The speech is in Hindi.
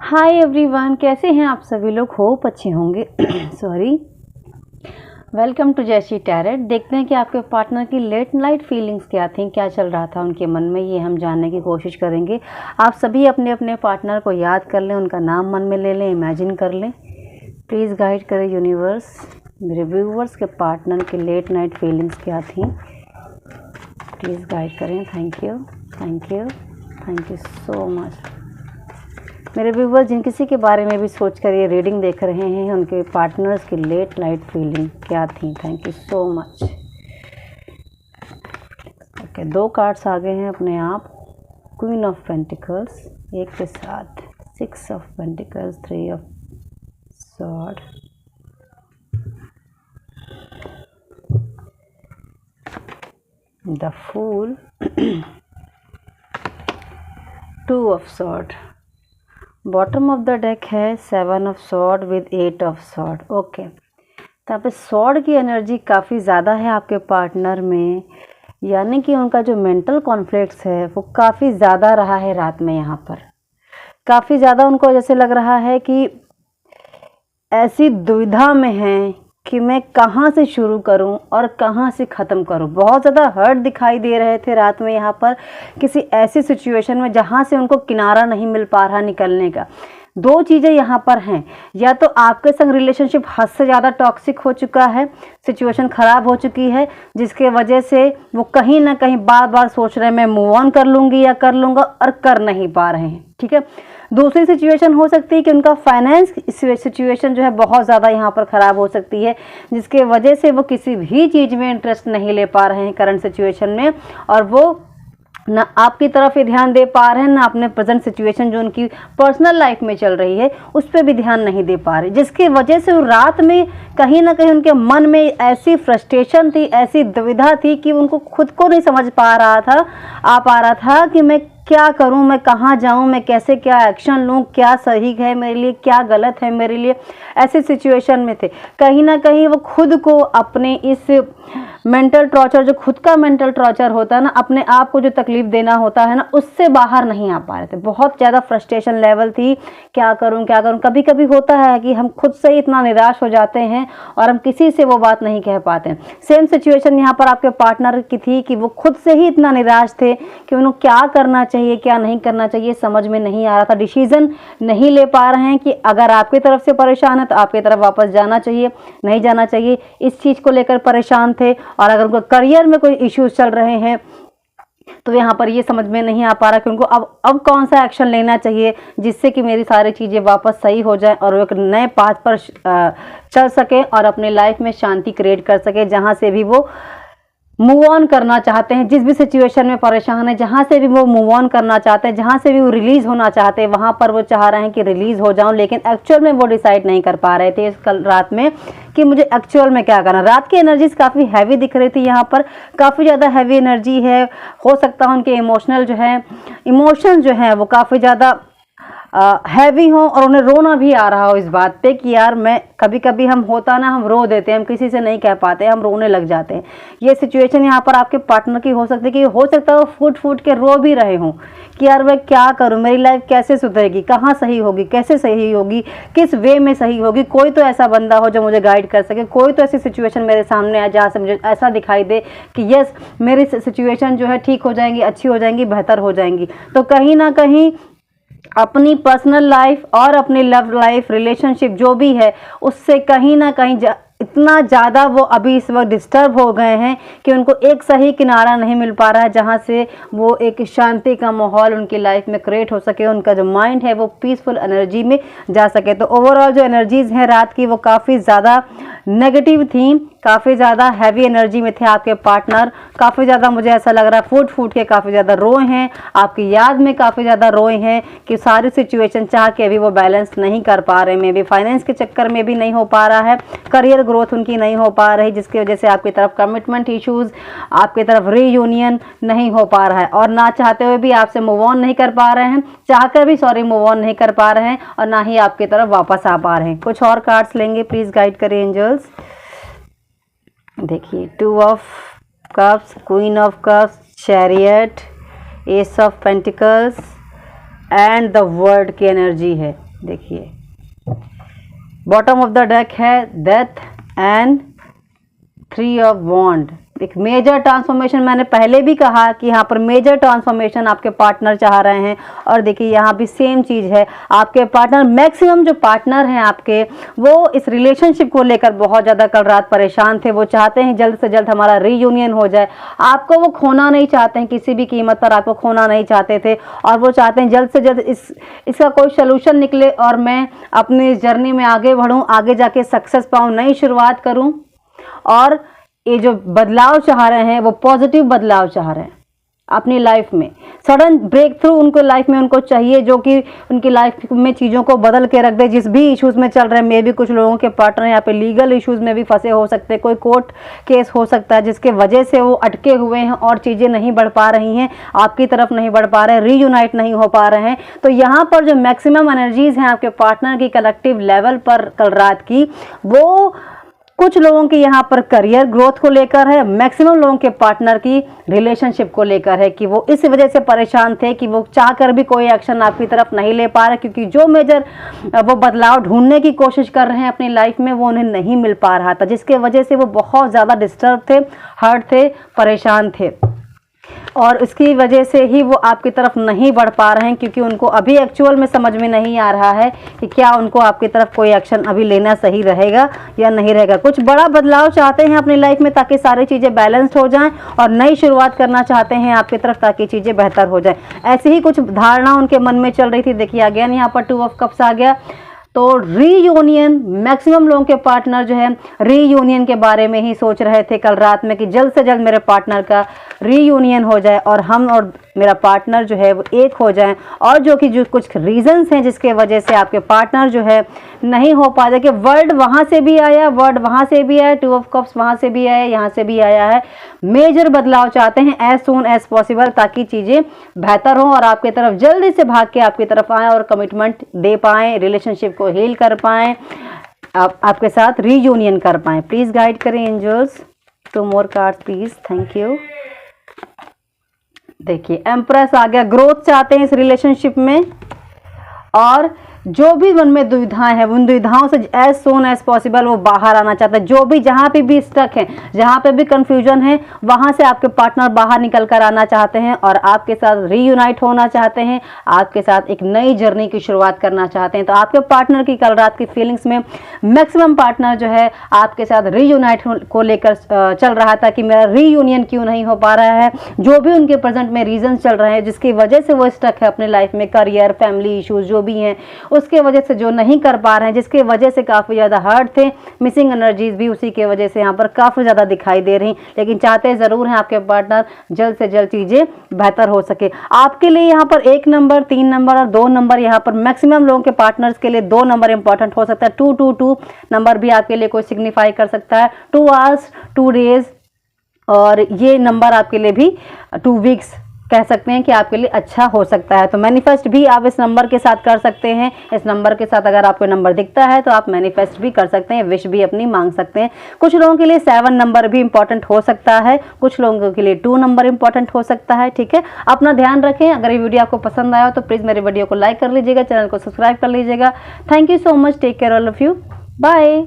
हाय एवरीवन, कैसे हैं आप सभी लोग? होप अच्छे होंगे। सॉरी। वेलकम टू जैसी टैरेट। देखते हैं कि आपके पार्टनर की लेट नाइट फीलिंग्स क्या थी, क्या चल रहा था उनके मन में, ये हम जानने की कोशिश करेंगे। आप सभी अपने अपने पार्टनर को याद कर लें, उनका नाम मन में ले लें, इमेजिन कर लें। प्लीज़ गाइड करें यूनिवर्स, मेरे व्यूवर्स के पार्टनर की लेट नाइट फीलिंग्स क्या थी। प्लीज़ गाइड करें। Thank you, thank you, thank you so much. मेरे व्यूवर्स जिन किसी के बारे में भी सोचकर ये रीडिंग देख रहे हैं, उनके पार्टनर्स की लेट नाइट फीलिंग क्या थी। Thank you so much. Okay, 2 cards आ गए हैं अपने आप। क्वीन ऑफ पेंटिकल्स एक के साथ, 6 of pentacles, 3 of sword, the fool, 2 of sword. Bottom of the deck है 7 of sword with 8 of sword. Okay, तो यहाँ पे सॉर्ड की एनर्जी काफ़ी ज़्यादा है आपके पार्टनर में, यानी कि उनका जो मेंटल कॉन्फ्लिक्ट्स है वो काफ़ी ज़्यादा रहा है रात में। यहाँ पर काफ़ी ज़्यादा उनको जैसे लग रहा है कि ऐसी दुविधा में हैं कि मैं कहाँ से शुरू करूं और कहाँ से ख़त्म करूं। बहुत ज़्यादा हर्ट दिखाई दे रहे थे रात में यहाँ पर, किसी ऐसी सिचुएशन में जहाँ से उनको किनारा नहीं मिल पा रहा निकलने का। 2 चीज़ें यहाँ पर हैं, या तो आपके संग रिलेशनशिप हद से ज़्यादा टॉक्सिक हो चुका है, सिचुएशन ख़राब हो चुकी है, जिसके वजह से वो कहीं ना कहीं बार बार सोच रहे हैं मैं मूव ऑन कर लूँगी या कर लूँगा, और कर नहीं पा रहे हैं। ठीक है। दूसरी सिचुएशन हो सकती है कि उनका फाइनेंस सिचुएशन जो है बहुत ज़्यादा यहाँ पर ख़राब हो सकती है, जिसके वजह से वो किसी भी चीज़ में इंटरेस्ट नहीं ले पा रहे हैं करंट सिचुएशन में, और वो ना आपकी तरफ ही ध्यान दे पा रहे हैं, ना अपने प्रेजेंट सिचुएशन जो उनकी पर्सनल लाइफ में चल रही है उस पर भी ध्यान नहीं दे पा रहे, जिसकी वजह से वो रात में कहीं ना कहीं उनके मन में ऐसी फ्रस्ट्रेशन थी, ऐसी दुविधा थी कि उनको खुद को नहीं समझ पा रहा था कि मैं क्या करूं, मैं कहां जाऊं, मैं कैसे क्या एक्शन लूं, क्या सही है मेरे लिए, क्या गलत है मेरे लिए। ऐसे सिचुएशन में थे। कहीं ना कहीं वो खुद को अपने इस मेंटल टॉर्चर, जो खुद का मेंटल टॉर्चर होता है ना, अपने आप को जो तकलीफ देना होता है ना, उससे बाहर नहीं आ पा रहे थे। बहुत ज़्यादा फ्रस्ट्रेशन लेवल थी, क्या करूं क्या करूं। कभी कभी होता है कि हम खुद से ही इतना निराश हो जाते हैं और हम किसी से वो बात नहीं कह पाते हैं। सेम सिचुएशन यहाँ पर आपके पार्टनर की थी कि वो खुद से ही इतना निराश थे कि उन्हें क्या करना चाहिए क्या नहीं करना चाहिए समझ में नहीं आ रहा था। डिसीजन नहीं ले पा रहे हैं कि अगर आपकी तरफ से परेशान है तो आपकी तरफ वापस जाना चाहिए, नहीं जाना चाहिए, इस चीज़ को लेकर परेशान थे। और अगर उनको करियर में कोई इश्यूज चल रहे हैं तो यहाँ पर ये समझ में नहीं आ पा रहा कि उनको अब कौन सा एक्शन लेना चाहिए जिससे कि मेरी सारी चीज़ें वापस सही हो जाएं और वो एक नए पाथ पर चल सके और अपने लाइफ में शांति क्रिएट कर सके, जहाँ से भी वो मूव ऑन करना चाहते हैं। जिस भी सिचुएशन में परेशान है, जहाँ से भी वो मूव ऑन करना चाहते हैं, जहाँ से भी वो रिलीज़ होना चाहते हैं, वहाँ पर वो चाह रहे हैं कि रिलीज़ हो जाऊं, लेकिन एक्चुअल में वो डिसाइड नहीं कर पा रहे थे इस कल रात में कि मुझे एक्चुअल में क्या करना। रात की एनर्जीज काफ़ी हैवी दिख रही थी यहाँ पर, काफ़ी ज़्यादा हैवी एनर्जी है। हो सकता है उनके इमोशन जो है वो काफ़ी ज़्यादा हैवी हो और उन्हें रोना भी आ रहा हो इस बात पे कि यार मैं कभी कभी हम रो देते हैं, हम किसी से नहीं कह पाते, हम रोने लग जाते हैं। ये सिचुएशन यहाँ पर आपके पार्टनर की हो सकती है कि हो सकता है वो फूट फूट के रो भी रहे हों कि यार मैं क्या करूँ, मेरी लाइफ कैसे सुधरेगी, कहाँ सही होगी, कैसे सही होगी, किस वे में सही होगी। कोई तो ऐसा बंदा हो जो मुझे गाइड कर सके, कोई तो ऐसी सिचुएशन मेरे सामने आए जहाँ से मुझे ऐसा दिखाई दे कि यस मेरी सिचुएशन जो है ठीक हो जाएंगी, अच्छी हो जाएंगी, बेहतर हो जाएंगी। तो कहीं ना कहीं अपनी पर्सनल लाइफ और अपनी लव लाइफ, रिलेशनशिप जो भी है, उससे कहीं ना कहीं इतना ज़्यादा वो अभी इस वक्त डिस्टर्ब हो गए हैं कि उनको एक सही किनारा नहीं मिल पा रहा है जहाँ से वो एक शांति का माहौल उनकी लाइफ में क्रिएट हो सके, उनका जो माइंड है वो पीसफुल एनर्जी में जा सके। तो ओवरऑल जो एनर्जीज़ हैं रात की वो काफ़ी ज़्यादा नेगेटिव थी, काफ़ी ज़्यादा हैवी एनर्जी में थे आपके पार्टनर। काफ़ी ज़्यादा मुझे ऐसा लग रहा है फूट फूट के काफ़ी ज़्यादा रोए हैं, आपकी याद में काफ़ी ज़्यादा रोए हैं कि सारी सिचुएशन चाह के अभी वो बैलेंस नहीं कर पा रहे। मे भी फाइनेंस के चक्कर में भी नहीं हो पा रहा है, करियर ग्रोथ उनकी नहीं हो पा रही, जिसकी वजह से आपकी तरफ कमिटमेंट इश्यूज़, आपकी तरफ रीयूनियन नहीं हो पा रहा है, और ना चाहते हुए भी आपसे मूव ऑन नहीं कर पा रहे हैं, चाहकर भी मूव ऑन नहीं कर पा रहे हैं, और ना ही आपकी तरफ वापस आ पा रहे हैं। कुछ और कार्ड्स लेंगे, प्लीज़ गाइड करें एंजल्स। देखिए 2 of cups, queen of cups, chariot, S of pentacles and the world की एनर्जी है। देखिए बॉटम ऑफ द डेक है डेथ एंड 3 ऑफ वॉन्ड। एक मेजर ट्रांसफॉर्मेशन, मैंने पहले भी कहा कि यहाँ पर मेजर ट्रांसफॉर्मेशन आपके पार्टनर चाह रहे हैं। और देखिए यहाँ भी सेम चीज़ है, आपके पार्टनर, मैक्सिमम जो पार्टनर हैं आपके, वो इस रिलेशनशिप को लेकर बहुत ज़्यादा कल रात परेशान थे। वो चाहते हैं जल्द से जल्द हमारा रीयूनियन हो जाए। आपको वो खोना नहीं चाहते हैं, किसी भी कीमत पर आपको खोना नहीं चाहते थे, और वो चाहते हैं जल्द से जल्द इसका कोई सोल्यूशन निकले और मैं अपनी इस जर्नी में आगे बढ़ूँ, आगे जाके सक्सेस पाऊँ, नई शुरुआत करूँ। और ये जो बदलाव चाह रहे हैं वो पॉजिटिव बदलाव चाह रहे हैं अपनी लाइफ में। सडन ब्रेक थ्रू उनको लाइफ में उनको चाहिए, जो कि उनकी लाइफ में चीज़ों को बदल के रख दे। जिस भी इश्यूज़ में चल रहे हैं, मे भी कुछ लोगों के पार्टनर यहाँ पे लीगल इश्यूज़ में भी फंसे हो सकते हैं, कोई कोर्ट केस हो सकता है जिसके वजह से वो अटके हुए हैं और चीज़ें नहीं बढ़ पा रही हैं, आपकी तरफ नहीं बढ़ पा रहे हैं, रीयूनाइट नहीं हो पा रहे हैं। तो यहाँ पर जो मैक्सिमम एनर्जीज़ हैं आपके पार्टनर की कलेक्टिव लेवल पर कल रात की, वो कुछ लोगों की यहाँ पर करियर ग्रोथ को लेकर है, मैक्सिमम लोगों के पार्टनर की रिलेशनशिप को लेकर है कि वो इस वजह से परेशान थे कि वो चाहकर भी कोई एक्शन आपकी तरफ नहीं ले पा रहे, क्योंकि जो मेजर वो बदलाव ढूंढने की कोशिश कर रहे हैं अपनी लाइफ में वो उन्हें नहीं मिल पा रहा था, जिसके वजह से वो बहुत ज़्यादा डिस्टर्ब थे, हर्ट थे, परेशान थे। और इसकी वजह से ही वो आपकी तरफ नहीं बढ़ पा रहे हैं, क्योंकि उनको अभी एक्चुअल में समझ में नहीं आ रहा है कि क्या उनको आपकी तरफ कोई एक्शन अभी लेना सही रहेगा या नहीं रहेगा। कुछ बड़ा बदलाव चाहते हैं अपनी लाइफ में ताकि सारी चीज़ें बैलेंस्ड हो जाएं, और नई शुरुआत करना चाहते हैं आपकी तरफ ताकि चीज़ें बेहतर हो जाएं। ऐसी ही कुछ धारणा उनके मन में चल रही थी। देखिए अगेन यहाँ पर 2 ऑफ कप्स आ गया। तो रीयूनियन, मैक्सिमम लोगों के पार्टनर जो है रीयूनियन के बारे में ही सोच रहे थे कल रात में कि जल्द से जल्द मेरे पार्टनर का रीयूनियन हो जाए और हम और मेरा पार्टनर जो है वो एक हो जाएं। और जो कि जो कुछ रीजंस हैं जिसके वजह से आपके पार्टनर जो है नहीं हो पाए, कि वर्ड वहाँ से भी आया, वर्ड वहाँ से भी आया, 2 ऑफ कप्स वहाँ से भी आया, यहाँ से भी आया है। मेजर बदलाव चाहते हैं एज सून एज पॉसिबल ताकि चीज़ें बेहतर हों और आपकी तरफ जल्दी से भाग के आपकी तरफ आएँ और कमिटमेंट दे पाएँ, रिलेशनशिप को हील कर पाएँ, आपके साथ रीयूनियन कर पाएँ। प्लीज़ गाइड करें angels. 2 more cards please, thank you. देखिए एम्प्रेस आ गया। ग्रोथ चाहते हैं इस रिलेशनशिप में, और जो भी मन में दुविधाएं हैं उन दुविधाओं से एज सून एज पॉसिबल वो बाहर आना चाहता है। जो भी जहाँ पे भी स्टक है, जहाँ पे भी कंफ्यूजन है, वहाँ से आपके पार्टनर बाहर निकल कर आना चाहते हैं और आपके साथ रीयूनाइट होना चाहते हैं, आपके साथ एक नई जर्नी की शुरुआत करना चाहते हैं। तो आपके पार्टनर की कल रात की फीलिंग्स में मैक्सिमम पार्टनर जो है आपके साथ रीयूनाइट को लेकर चल रहा था कि मेरा रीयूनियन क्यों नहीं हो पा रहा है। जो भी उनके प्रेजेंट में रीजन चल रहे हैं जिसकी वजह से वो स्टक है अपने लाइफ में, करियर, फैमिली इशूज जो भी हैं, उसके वजह से जो नहीं कर पा रहे हैं, जिसके वजह से काफ़ी ज़्यादा हर्ट थे, मिसिंग एनर्जीज भी उसी के वजह से यहाँ पर काफ़ी ज़्यादा दिखाई दे रही। लेकिन चाहते ज़रूर हैं आपके पार्टनर जल्द से जल्द चीज़ें बेहतर हो सके। आपके लिए यहाँ पर 1 नंबर, 3 नंबर और 2 नंबर, यहाँ पर मैक्सिमम लोगों के पार्टनर्स के लिए 2 नंबर इंपॉर्टेंट हो सकता है। 222 नंबर भी आपके लिए कोई सिग्निफाई कर सकता है। 2 आवर्स, 2 डेज, और ये नंबर आपके लिए भी 2 वीक्स कह सकते हैं कि आपके लिए अच्छा हो सकता है। तो मैनिफेस्ट भी आप इस नंबर के साथ कर सकते हैं। इस नंबर के साथ अगर आपको नंबर दिखता है तो आप मैनिफेस्ट भी कर सकते हैं, विश भी अपनी मांग सकते हैं। कुछ लोगों के लिए 7 नंबर भी इंपॉर्टेंट हो सकता है, कुछ लोगों के लिए 2 नंबर इंपॉर्टेंट हो सकता है। ठीक है, अपना ध्यान रखें। अगर ये वीडियो आपको पसंद आया तो प्लीज़ मेरे वीडियो को लाइक कर लीजिएगा, चैनल को सब्सक्राइब कर लीजिएगा। Thank you so much, take care all of you, bye.